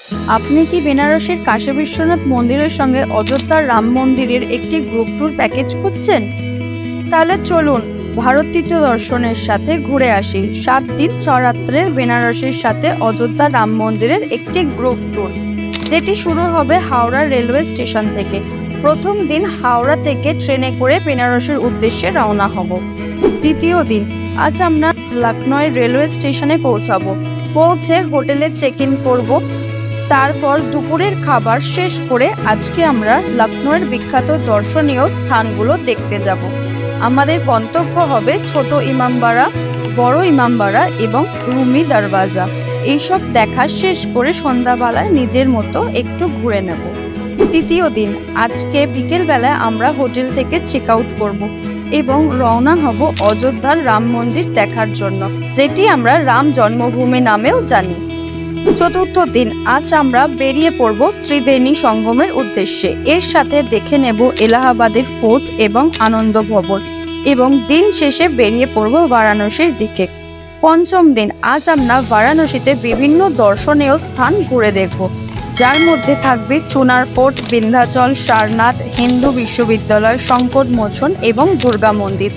আপনি কি বেনারসের কাশী বিশ্বনাথ মন্দিরের সঙ্গে অযোধ্যার রাম মন্দিরের একটি গ্রুপ ট্যুর প্যাকেজ খুঁজছেন? তাহলে চলুন ভারত তীর্থ দর্শনের সাথে ঘুরে আসি 7 দিন 6 রাত্রের বেনারসের সাথে অযোধ্যা রাম মন্দিরের একটি গ্রুপ ট্যুর, যেটি শুরু হবে হাওড়া রেলওয়ে স্টেশন থেকে। প্রথম দিন হাওড়া থেকে ট্রেনে করে বেনারসের উদ্দেশ্যে রওনা হব। দ্বিতীয় দিন আজ আমরা লখনউ রেলওয়ে স্টেশনে পৌঁছাবো। পৌঁছে হোটেলে চেক ইন করব। তারপর দুপুরের খাবার শেষ করে আজকে আমরা লখনউয়ের বিখ্যাত দর্শনীয় স্থানগুলো দেখতে যাব। আমাদের গন্তব্য হবে ছোট ইমামবাড়া, বড় ইমামবাড়া এবং রুমি দরওয়াজা। এইসব দেখা শেষ করে সন্ধ্যাবেলায় নিজের মতো একটু ঘুরে নেব। তৃতীয় দিন আজকে বিকেলবেলায় আমরা হোটেল থেকে চেক আউট করব এবং রওনা হব অযোধ্যার রাম মন্দির দেখার জন্য, যেটি আমরা রাম জন্মভূমি নামেও জানি। চতুর্থ দিন আজ আমরা বেরিয়ে পড়ব ত্রিবেণী সঙ্গমের উদ্দেশ্যে। এর সাথে দেখে নেব এলাহাবাদের ফোর্ট এবং আনন্দ ভবন এবং দিন শেষে বেরিয়ে পড়ব বারাণসীর দিকে। পঞ্চম দিন আজ আমরা বারাণসীতে বিভিন্ন দর্শনীয় স্থান ঘুরে দেখব, যার মধ্যে থাকবে চুনার ফোর্ট, বিন্ধ্যাচল, সারনাথ, হিন্দু বিশ্ববিদ্যালয়, সংকট মোচন এবং দুর্গা মন্দির।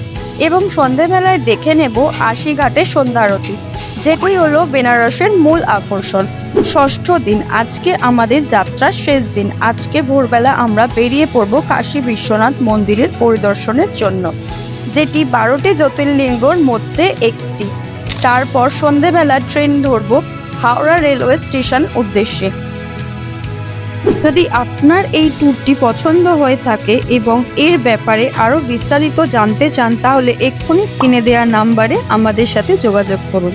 এবং সন্ধেবেলায় দেখে নেব আশিঘাটের সন্ধ্যারতি, যেটি হলো বেনারসের মূল আকর্ষণ। ষষ্ঠ দিন আজকে আমাদের যাত্রার শেষ দিন। আজকে ভোরবেলা আমরা বেরিয়ে পড়ব কাশী বিশ্বনাথ মন্দিরের পরিদর্শনের জন্য, যেটি 12টি জ্যোতির্লিঙ্গর মধ্যে একটি। তারপর সন্ধেবেলা ট্রেন ধরব হাওড়া রেলওয়ে স্টেশন উদ্দেশ্যে। যদি আপনার এই ট্যুরটি পছন্দ হয়ে থাকে এবং এর ব্যাপারে আরও বিস্তারিত জানতে চান, তাহলে এক্ষুনি স্ক্রিনে দেওয়া নাম্বারে আমাদের সাথে যোগাযোগ করুন।